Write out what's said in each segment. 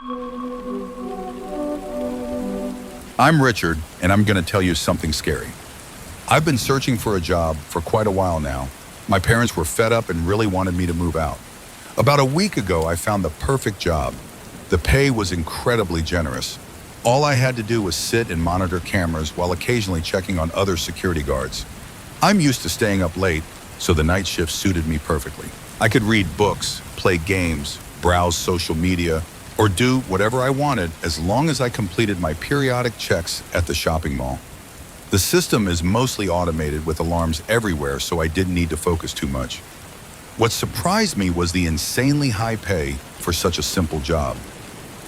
I'm Richard, and I'm going to tell you something scary. I've been searching for a job for quite a while now. My parents were fed up and really wanted me to move out. About a week ago, I found the perfect job. The pay was incredibly generous. All I had to do was sit and monitor cameras while occasionally checking on other security guards. I'm used to staying up late, so the night shift suited me perfectly. I could read books, play games, browse social media, or do whatever I wanted as long as I completed my periodic checks at the shopping mall. The system is mostly automated with alarms everywhere, so I didn't need to focus too much. What surprised me was the insanely high pay for such a simple job.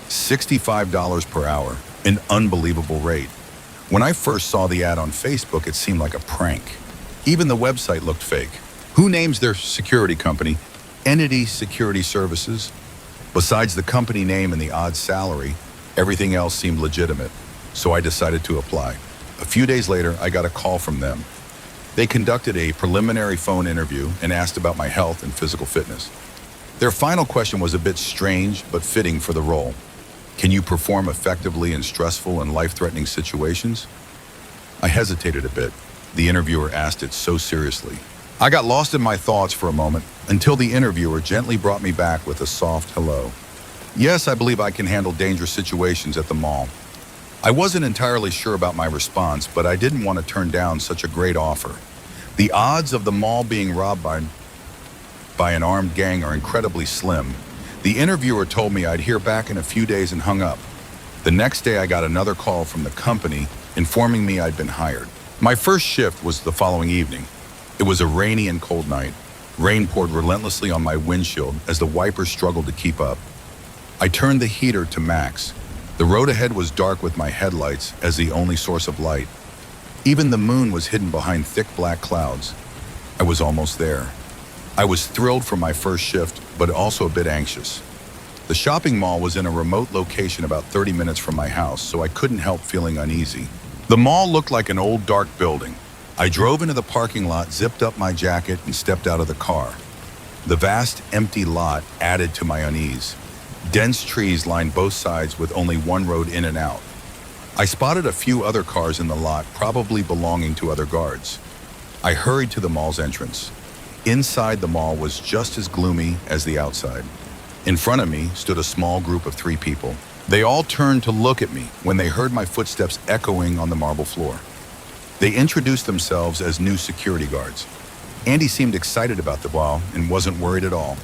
$65 per hour, an unbelievable rate. When I first saw the ad on Facebook, it seemed like a prank. Even the website looked fake. Who names their security company Entity Security Services? Besides the company name and the odd salary, everything else seemed legitimate, so I decided to apply. A few days later, I got a call from them. They conducted a preliminary phone interview and asked about my health and physical fitness. Their final question was a bit strange, but fitting for the role. Can you perform effectively in stressful and life-threatening situations? I hesitated a bit. The interviewer asked it so seriously. I got lost in my thoughts for a moment until the interviewer gently brought me back with a soft hello. Yes, I believe I can handle dangerous situations at the mall. I wasn't entirely sure about my response, but I didn't want to turn down such a great offer. The odds of the mall being robbed by an armed gang are incredibly slim. The interviewer told me I'd hear back in a few days and hung up. The next day I got another call from the company informing me I'd been hired. My first shift was the following evening. It was a rainy and cold night. Rain poured relentlessly on my windshield as the wipers struggled to keep up. I turned the heater to max. The road ahead was dark with my headlights as the only source of light. Even the moon was hidden behind thick black clouds. I was almost there. I was thrilled for my first shift, but also a bit anxious. The shopping mall was in a remote location about 30 minutes from my house, so I couldn't help feeling uneasy. The mall looked like an old dark building. I drove into the parking lot, zipped up my jacket, and stepped out of the car. The vast, empty lot added to my unease. Dense trees lined both sides with only one road in and out. I spotted a few other cars in the lot, probably belonging to other guards. I hurried to the mall's entrance. Inside the mall was just as gloomy as the outside. In front of me stood a small group of 3 people. They all turned to look at me when they heard my footsteps echoing on the marble floor. They introduced themselves as new security guards. Andy seemed excited about the ball and wasn't worried at all.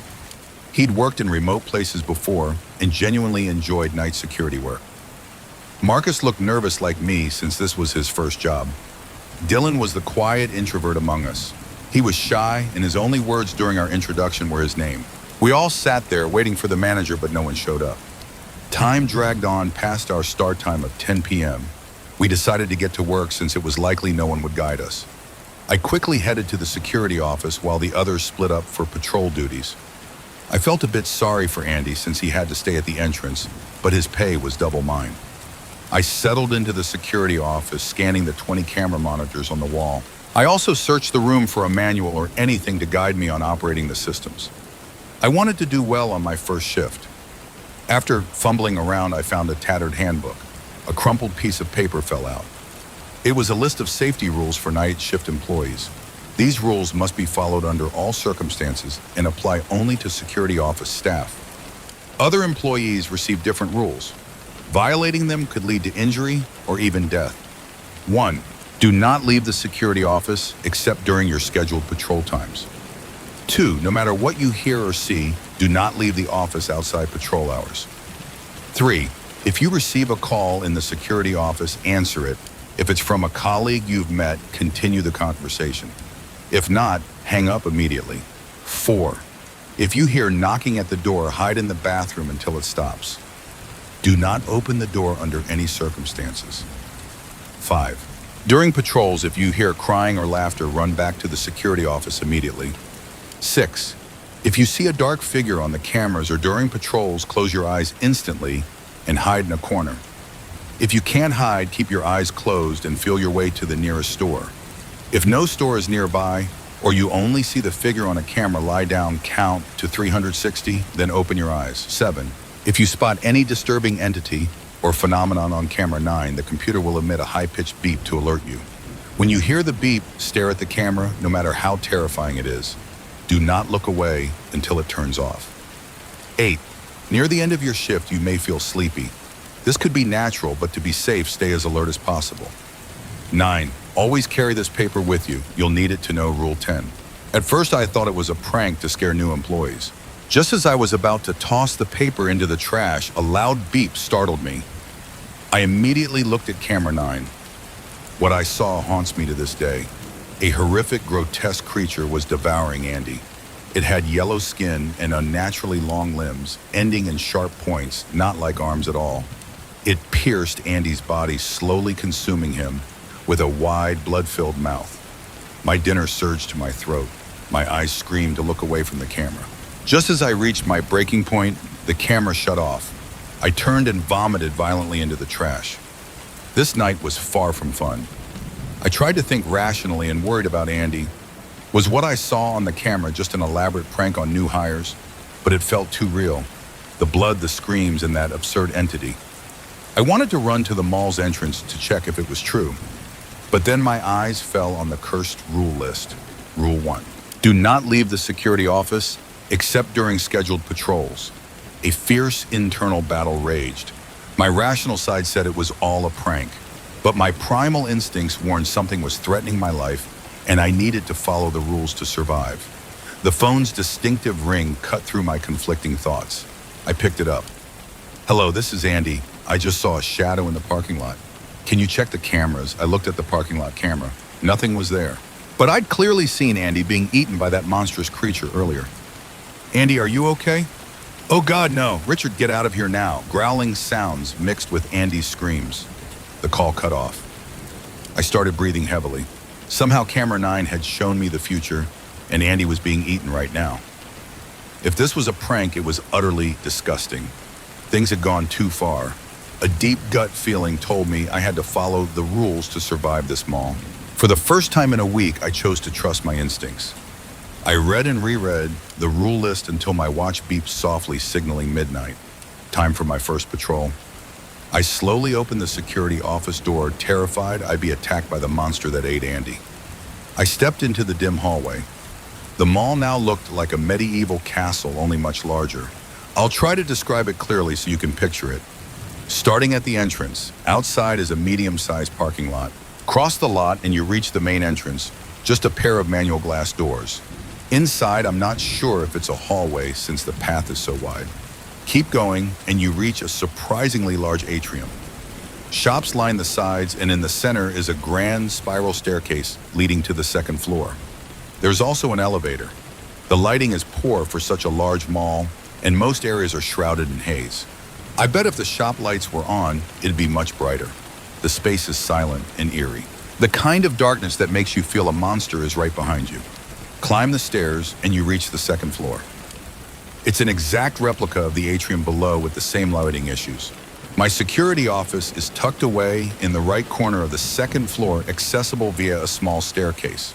He'd worked in remote places before and genuinely enjoyed night security work. Marcus looked nervous like me since this was his first job. Dylan was the quiet introvert among us. He was shy, and his only words during our introduction were his name. We all sat there waiting for the manager, but no one showed up. Time dragged on past our start time of 10 p.m. We decided to get to work since it was likely no one would guide us. I quickly headed to the security office while the others split up for patrol duties. I felt a bit sorry for Andy since he had to stay at the entrance, but his pay was double mine. I settled into the security office, scanning the 20 camera monitors on the wall. I also searched the room for a manual or anything to guide me on operating the systems. I wanted to do well on my first shift. After fumbling around, I found a tattered handbook. A crumpled piece of paper fell out. It was a list of safety rules for night shift employees. These rules must be followed under all circumstances and apply only to security office staff. Other employees receive different rules. Violating them could lead to injury or even death. 1. Do not leave the security office except during your scheduled patrol times. 2. No matter what you hear or see, do not leave the office outside patrol hours. 3. If you receive a call in the security office, answer it. If it's from a colleague you've met, continue the conversation. If not, hang up immediately. 4. If you hear knocking at the door, hide in the bathroom until it stops. Do not open the door under any circumstances. 5. During patrols, if you hear crying or laughter, run back to the security office immediately. 6. If you see a dark figure on the cameras or during patrols, close your eyes instantly and hide in a corner. If you can't hide, keep your eyes closed and feel your way to the nearest store. If no store is nearby, or you only see the figure on a camera, lie down, count to 360, then open your eyes. 7. If you spot any disturbing entity or phenomenon on camera 9, the computer will emit a high-pitched beep to alert you. When you hear the beep, stare at the camera, no matter how terrifying it is. Do not look away until it turns off. 8. Near the end of your shift, you may feel sleepy. This could be natural, but to be safe, stay as alert as possible. 9. Always carry this paper with you. You'll need it to know Rule 10. At first, I thought it was a prank to scare new employees. Just as I was about to toss the paper into the trash, a loud beep startled me. I immediately looked at camera 9. What I saw haunts me to this day. A horrific, grotesque creature was devouring Andy. It had yellow skin and unnaturally long limbs, ending in sharp points, not like arms at all. It pierced Andy's body, slowly consuming him with a wide, blood-filled mouth. My dinner surged to my throat. My eyes screamed to look away from the camera. Just as I reached my breaking point, the camera shut off. I turned and vomited violently into the trash. This night was far from fun. I tried to think rationally and worried about Andy. Was what I saw on the camera just an elaborate prank on new hires? But it felt too real. The blood, the screams, and that absurd entity. I wanted to run to the mall's entrance to check if it was true. But then my eyes fell on the cursed rule list. Rule 1. Do not leave the security office except during scheduled patrols. A fierce internal battle raged. My rational side said it was all a prank, but my primal instincts warned something was threatening my life, and I needed to follow the rules to survive. The phone's distinctive ring cut through my conflicting thoughts. I picked it up. Hello, this is Andy. I just saw a shadow in the parking lot. Can you check the cameras? I looked at the parking lot camera. Nothing was there. But I'd clearly seen Andy being eaten by that monstrous creature earlier. Andy, are you okay? Oh God, no. Richard, get out of here now. Growling sounds mixed with Andy's screams. The call cut off. I started breathing heavily. Somehow camera 9 had shown me the future, and Andy was being eaten right now. If this was a prank, it was utterly disgusting. Things had gone too far. A deep gut feeling told me I had to follow the rules to survive this mall. For the first time in a week, I chose to trust my instincts. I read and reread the rule list until my watch beeped softly, signaling midnight. Time for my first patrol. I slowly opened the security office door, terrified I'd be attacked by the monster that ate Andy. I stepped into the dim hallway. The mall now looked like a medieval castle, only much larger. I'll try to describe it clearly so you can picture it. Starting at the entrance, outside is a medium-sized parking lot. Cross the lot and you reach the main entrance, just a pair of manual glass doors. Inside, I'm not sure if it's a hallway since the path is so wide. Keep going and you reach a surprisingly large atrium. Shops line the sides, and in the center is a grand spiral staircase leading to the second floor. There's also an elevator. The lighting is poor for such a large mall, and most areas are shrouded in haze. I bet if the shop lights were on, it'd be much brighter. The space is silent and eerie. The kind of darkness that makes you feel a monster is right behind you. Climb the stairs and you reach the second floor. It's an exact replica of the atrium below with the same lighting issues. My security office is tucked away in the right corner of the second floor, accessible via a small staircase.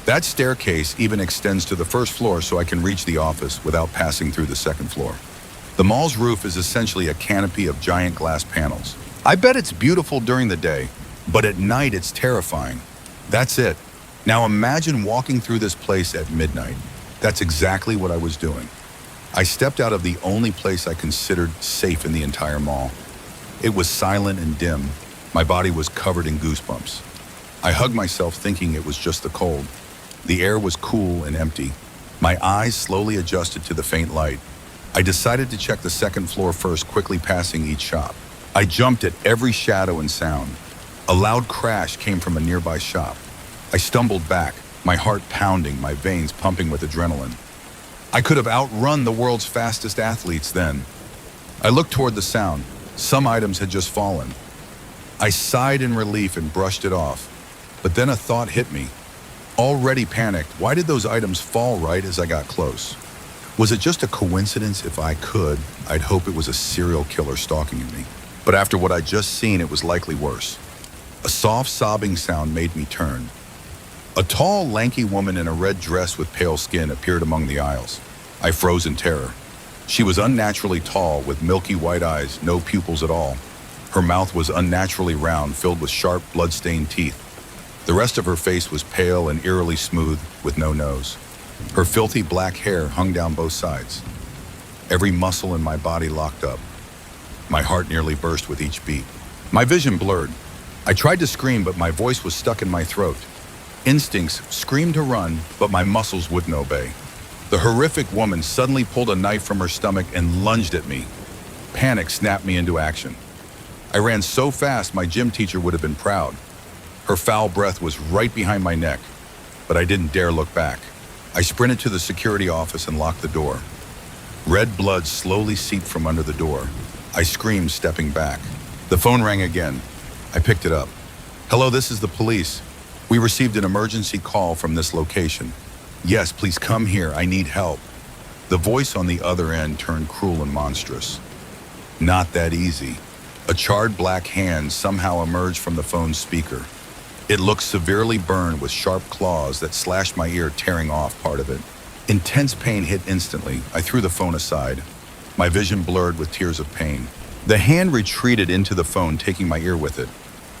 That staircase even extends to the first floor so I can reach the office without passing through the second floor. The mall's roof is essentially a canopy of giant glass panels. I bet it's beautiful during the day, but at night it's terrifying. That's it. Now imagine walking through this place at midnight. That's exactly what I was doing. I stepped out of the only place I considered safe in the entire mall. It was silent and dim. My body was covered in goosebumps. I hugged myself thinking it was just the cold. The air was cool and empty. My eyes slowly adjusted to the faint light. I decided to check the second floor first, quickly passing each shop. I jumped at every shadow and sound. A loud crash came from a nearby shop. I stumbled back, my heart pounding, my veins pumping with adrenaline. I could have outrun the world's fastest athletes then. I looked toward the sound. Some items had just fallen. I sighed in relief and brushed it off. But then a thought hit me. Already panicked, why did those items fall right as I got close? Was it just a coincidence? If I could, I'd hope it was a serial killer stalking me. But after what I'd just seen, it was likely worse. A soft sobbing sound made me turn. A tall, lanky woman in a red dress with pale skin appeared among the aisles. I froze in terror. She was unnaturally tall with milky white eyes, no pupils at all. Her mouth was unnaturally round, filled with sharp, blood-stained teeth. The rest of her face was pale and eerily smooth, with no nose. Her filthy black hair hung down both sides. Every muscle in my body locked up. My heart nearly burst with each beat. My vision blurred. I tried to scream, but my voice was stuck in my throat. Instincts screamed to run, but my muscles wouldn't obey. The horrific woman suddenly pulled a knife from her stomach and lunged at me. Panic snapped me into action. I ran so fast my gym teacher would have been proud. Her foul breath was right behind my neck, but I didn't dare look back. I sprinted to the security office and locked the door. Red blood slowly seeped from under the door. I screamed, stepping back. The phone rang again. I picked it up. "Hello, this is the police. We received an emergency call from this location. Yes, please come here. I need help." The voice on the other end turned cruel and monstrous. Not that easy. A charred black hand somehow emerged from the phone's speaker. It looked severely burned with sharp claws that slashed my ear, tearing off part of it. Intense pain hit instantly. I threw the phone aside. My vision blurred with tears of pain. The hand retreated into the phone, taking my ear with it.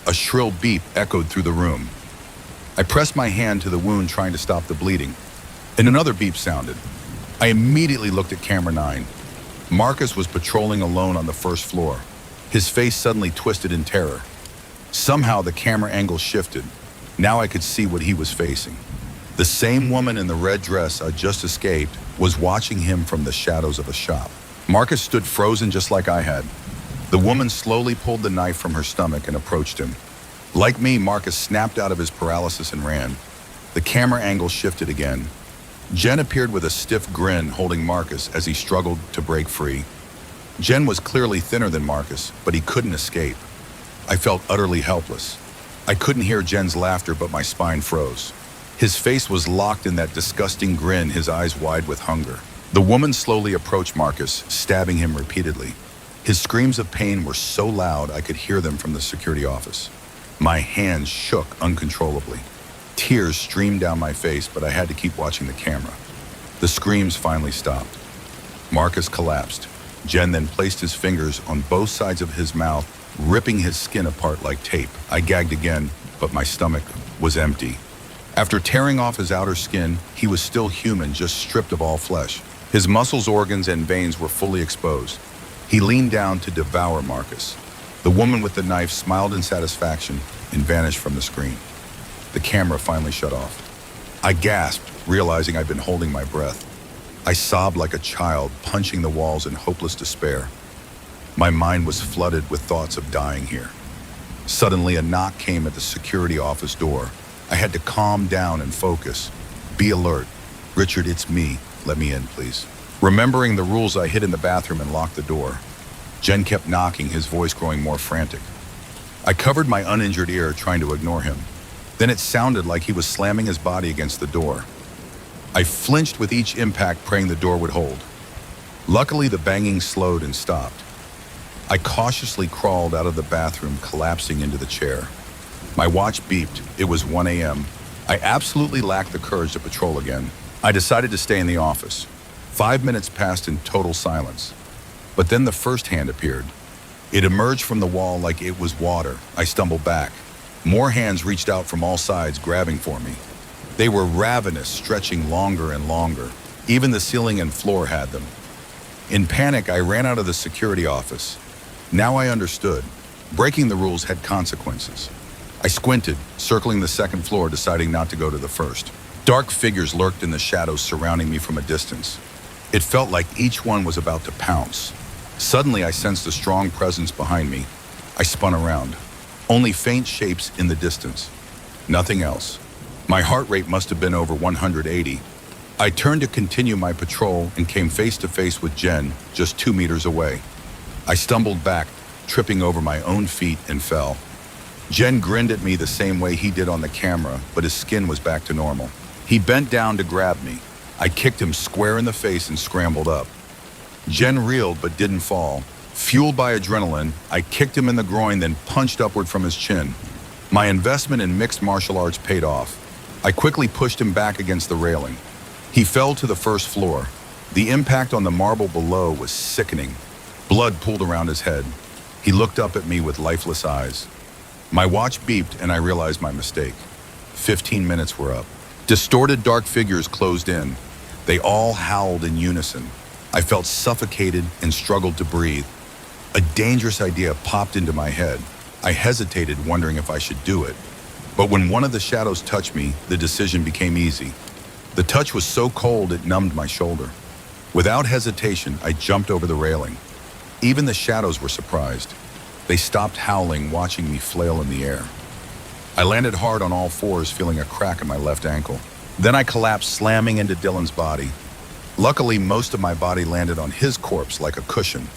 A shrill beep echoed through the room. I pressed my hand to the wound, trying to stop the bleeding, and another beep sounded. I immediately looked at camera 9. Marcus was patrolling alone on the first floor. His face suddenly twisted in terror. Somehow the camera angle shifted. Now I could see what he was facing. The same woman in the red dress I just escaped was watching him from the shadows of a shop. Marcus stood frozen just like I had. The woman slowly pulled the knife from her stomach and approached him. Like me, Marcus snapped out of his paralysis and ran. The camera angle shifted again. Jen appeared with a stiff grin, holding Marcus as he struggled to break free. Jen was clearly thinner than Marcus, but he couldn't escape. I felt utterly helpless. I couldn't hear Jen's laughter, but my spine froze. His face was locked in that disgusting grin, his eyes wide with hunger. The woman slowly approached Marcus, stabbing him repeatedly. His screams of pain were so loud I could hear them from the security office. My hands shook uncontrollably. Tears streamed down my face, but I had to keep watching the camera. The screams finally stopped. Marcus collapsed. Jen then placed his fingers on both sides of his mouth, ripping his skin apart like tape. I gagged again, but my stomach was empty. After tearing off his outer skin, he was still human, just stripped of all flesh. His muscles, organs, and veins were fully exposed. He leaned down to devour Marcus. The woman with the knife smiled in satisfaction and vanished from the screen. The camera finally shut off. I gasped, realizing I'd been holding my breath. I sobbed like a child, punching the walls in hopeless despair. My mind was flooded with thoughts of dying here. Suddenly, a knock came at the security office door. I had to calm down and focus. Be alert. "Richard, it's me. Let me in, please." Remembering the rules, I hid in the bathroom and locked the door. Jen kept knocking, his voice growing more frantic. I covered my uninjured ear, trying to ignore him. Then it sounded like he was slamming his body against the door. I flinched with each impact, praying the door would hold. Luckily, the banging slowed and stopped. I cautiously crawled out of the bathroom, collapsing into the chair. My watch beeped. It was 1 a.m. I absolutely lacked the courage to patrol again. I decided to stay in the office. 5 minutes passed in total silence. But then the first hand appeared. It emerged from the wall like it was water. I stumbled back. More hands reached out from all sides, grabbing for me. They were ravenous, stretching longer and longer. Even the ceiling and floor had them. In panic, I ran out of the security office. Now I understood. Breaking the rules had consequences. I squinted, circling the second floor, deciding not to go to the first. Dark figures lurked in the shadows surrounding me from a distance. It felt like each one was about to pounce. Suddenly, I sensed a strong presence behind me. I spun around. Only faint shapes in the distance. Nothing else. My heart rate must have been over 180. I turned to continue my patrol and came face to face with Jen, just 2 meters away. I stumbled back, tripping over my own feet, and fell. Jen grinned at me the same way he did on the camera, but his skin was back to normal. He bent down to grab me. I kicked him square in the face and scrambled up. Jen reeled but didn't fall. Fueled by adrenaline, I kicked him in the groin, then punched upward from his chin. My investment in mixed martial arts paid off. I quickly pushed him back against the railing. He fell to the first floor. The impact on the marble below was sickening. Blood pooled around his head. He looked up at me with lifeless eyes. My watch beeped and I realized my mistake. 15 minutes were up. Distorted dark figures closed in. They all howled in unison. I felt suffocated and struggled to breathe. A dangerous idea popped into my head. I hesitated, wondering if I should do it. But when one of the shadows touched me, the decision became easy. The touch was so cold it numbed my shoulder. Without hesitation, I jumped over the railing. Even the shadows were surprised. They stopped howling, watching me flail in the air. I landed hard on all fours, feeling a crack in my left ankle. Then I collapsed, slamming into Dylan's body. Luckily, most of my body landed on his corpse like a cushion.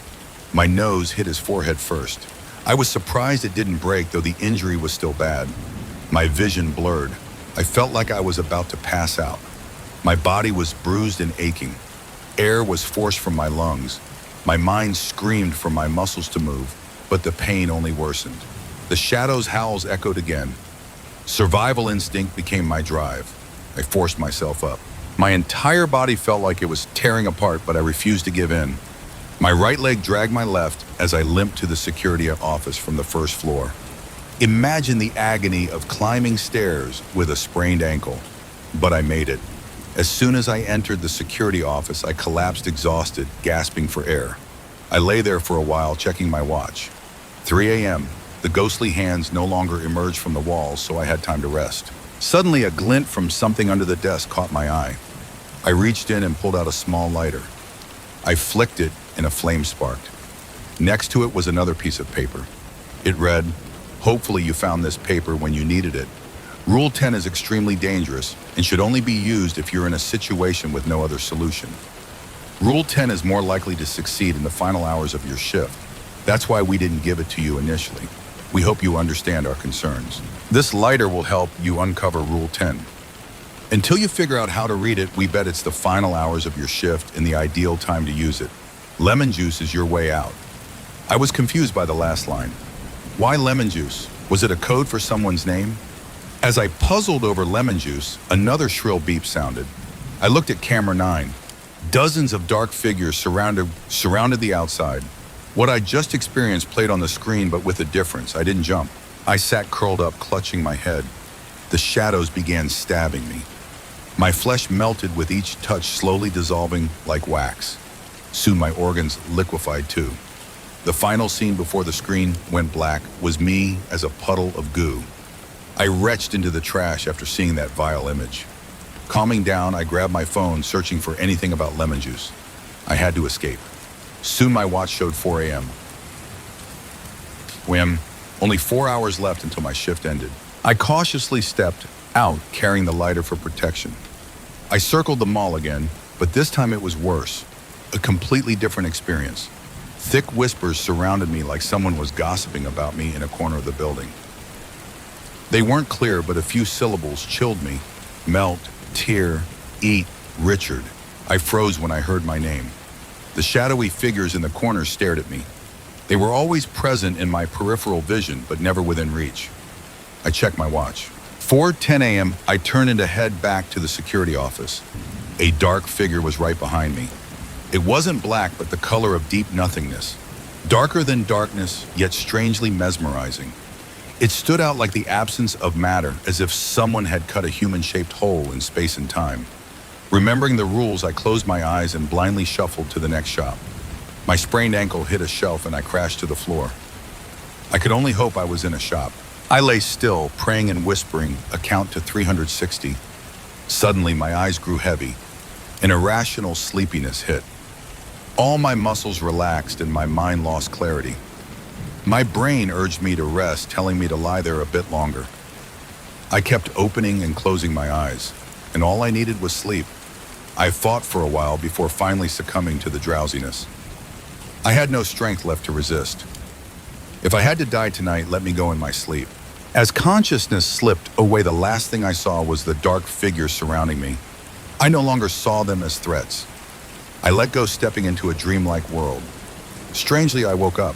My nose hit his forehead first. I was surprised it didn't break, though the injury was still bad. My vision blurred. I felt like I was about to pass out. My body was bruised and aching. Air was forced from my lungs. My mind screamed for my muscles to move, but the pain only worsened. The shadows' howls echoed again. Survival instinct became my drive. I forced myself up. My entire body felt like it was tearing apart, but I refused to give in. My right leg dragged my left as I limped to the security office from the first floor. Imagine the agony of climbing stairs with a sprained ankle. But I made it. As soon as I entered the security office, I collapsed exhausted, gasping for air. I lay there for a while, checking my watch. 3 a.m. The ghostly hands no longer emerged from the walls, so I had time to rest. Suddenly, a glint from something under the desk caught my eye. I reached in and pulled out a small lighter. I flicked it and a flame sparked. Next to it was another piece of paper. It read, "Hopefully you found this paper when you needed it. Rule 10 is extremely dangerous and should only be used if you're in a situation with no other solution. Rule 10 is more likely to succeed in the final hours of your shift. That's why we didn't give it to you initially. We hope you understand our concerns. This lighter will help you uncover Rule 10. Until you figure out how to read it, we bet it's the final hours of your shift and the ideal time to use it. Lemon juice is your way out." I was confused by the last line. Why lemon juice? Was it a code for someone's name? As I puzzled over lemon juice, another shrill beep sounded. I looked at camera 9. Dozens of dark figures surrounded the outside. What I just experienced played on the screen, but with a difference. I didn't jump. I sat curled up, clutching my head. The shadows began stabbing me. My flesh melted with each touch, slowly dissolving like wax. Soon my organs liquefied too. The final scene before the screen went black was me as a puddle of goo. I retched into the trash after seeing that vile image. Calming down, I grabbed my phone, searching for anything about lemon juice. I had to escape. Soon my watch showed 4 a.m. Whim, only 4 hours left until my shift ended. I cautiously stepped out, carrying the lighter for protection. I circled the mall again, but this time it was worse. A completely different experience. Thick whispers surrounded me like someone was gossiping about me in a corner of the building. They weren't clear, but a few syllables chilled me. Melt, tear, eat, Richard. I froze when I heard my name. The shadowy figures in the corners stared at me. They were always present in my peripheral vision, but never within reach. I checked my watch. 4:10 a.m., I turned and to head back to the security office. A dark figure was right behind me. It wasn't black, but the color of deep nothingness. Darker than darkness, yet strangely mesmerizing. It stood out like the absence of matter, as if someone had cut a human-shaped hole in space and time. Remembering the rules, I closed my eyes and blindly shuffled to the next shop. My sprained ankle hit a shelf and I crashed to the floor. I could only hope I was in a shop. I lay still, praying and whispering, a count to 360. Suddenly, my eyes grew heavy. An irrational sleepiness hit. All my muscles relaxed and my mind lost clarity. My brain urged me to rest, telling me to lie there a bit longer. I kept opening and closing my eyes, and all I needed was sleep. I fought for a while before finally succumbing to the drowsiness. I had no strength left to resist. If I had to die tonight, let me go in my sleep. As consciousness slipped away, the last thing I saw was the dark figures surrounding me. I no longer saw them as threats. I let go, stepping into a dreamlike world. Strangely, I woke up.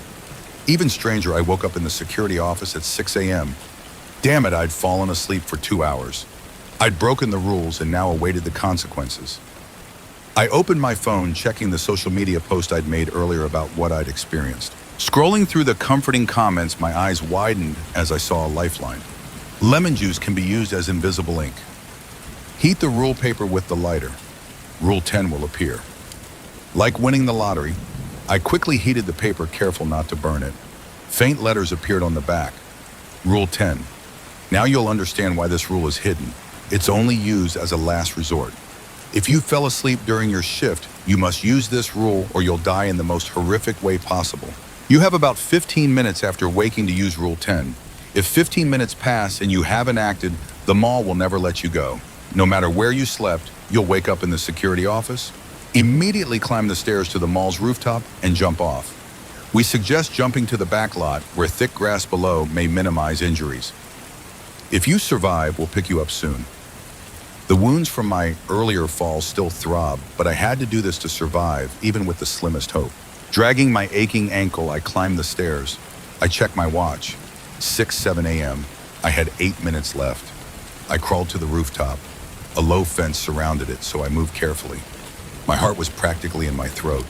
Even stranger, I woke up in the security office at 6 a.m. Damn it, I'd fallen asleep for 2 hours. I'd broken the rules and now awaited the consequences. I opened my phone, checking the social media post I'd made earlier about what I'd experienced. Scrolling through the comforting comments, my eyes widened as I saw a lifeline. Lemon juice can be used as invisible ink. Heat the rule paper with the lighter. Rule 10 will appear. Like winning the lottery, I quickly heated the paper, careful not to burn it. Faint letters appeared on the back. Rule 10. Now you'll understand why this rule is hidden. It's only used as a last resort. If you fell asleep during your shift, you must use this rule or you'll die in the most horrific way possible. You have about 15 minutes after waking to use Rule 10. If 15 minutes pass and you haven't acted, the mall will never let you go. No matter where you slept, you'll wake up in the security office. Immediately climb the stairs to the mall's rooftop and jump off. We suggest jumping to the back lot where thick grass below may minimize injuries. If you survive, we'll pick you up soon. The wounds from my earlier falls still throb, but I had to do this to survive, even with the slimmest hope. Dragging my aching ankle, I climbed the stairs. I checked my watch. 6:07 a.m. I had 8 minutes left. I crawled to the rooftop. A low fence surrounded it, so I moved carefully. My heart was practically in my throat.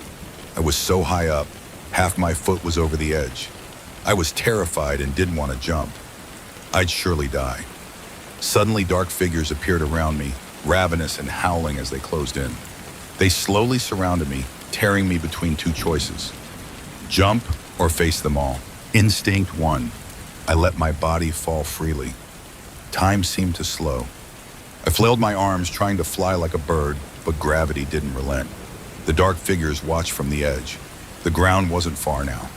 I was so high up, half my foot was over the edge. I was terrified and didn't want to jump. I'd surely die. Suddenly, dark figures appeared around me, ravenous and howling as they closed in. They slowly surrounded me, tearing me between two choices: jump or face them all. Instinct won. I let my body fall freely. Time seemed to slow. I flailed my arms, trying to fly like a bird, but gravity didn't relent. The dark figures watched from the edge. The ground wasn't far now.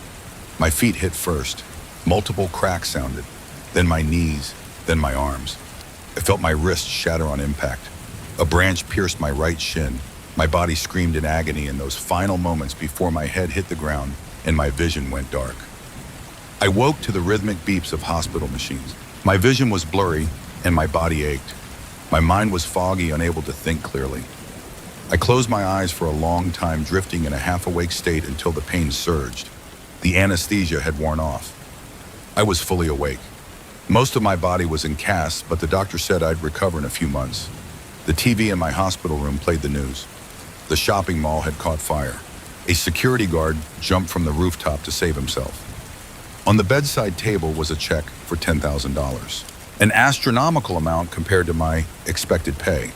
My feet hit first. Multiple cracks sounded. Then my knees, then my arms. I felt my wrist shatter on impact. A branch pierced my right shin. My body screamed in agony in those final moments before my head hit the ground and my vision went dark. I woke to the rhythmic beeps of hospital machines. My vision was blurry and my body ached. My mind was foggy, unable to think clearly. I closed my eyes for a long time, drifting in a half-awake state until the pain surged. The anesthesia had worn off. I was fully awake. Most of my body was in casts, but the doctor said I'd recover in a few months. The TV in my hospital room played the news. The shopping mall had caught fire. A security guard jumped from the rooftop to save himself. On the bedside table was a check for $10,000, an astronomical amount compared to my expected pay.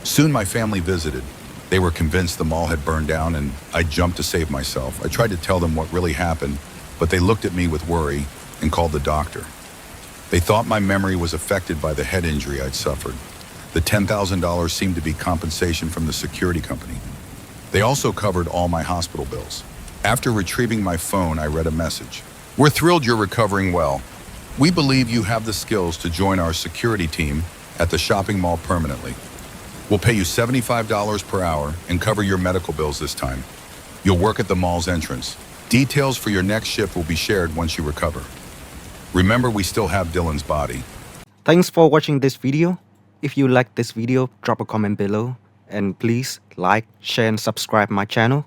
Soon my family visited. They were convinced the mall had burned down and I jumped to save myself. I tried to tell them what really happened, but they looked at me with worry and called the doctor. They thought my memory was affected by the head injury I'd suffered. The $10,000 seemed to be compensation from the security company. They also covered all my hospital bills. After retrieving my phone, I read a message. "We're thrilled you're recovering well. We believe you have the skills to join our security team at the shopping mall permanently. We'll pay you $75 per hour and cover your medical bills this time. You'll work at the mall's entrance. Details for your next shift will be shared once you recover. Remember, we still have Dylan's body." Thanks for watching this video. If you like this video, drop a comment below. And please like, share and subscribe my channel.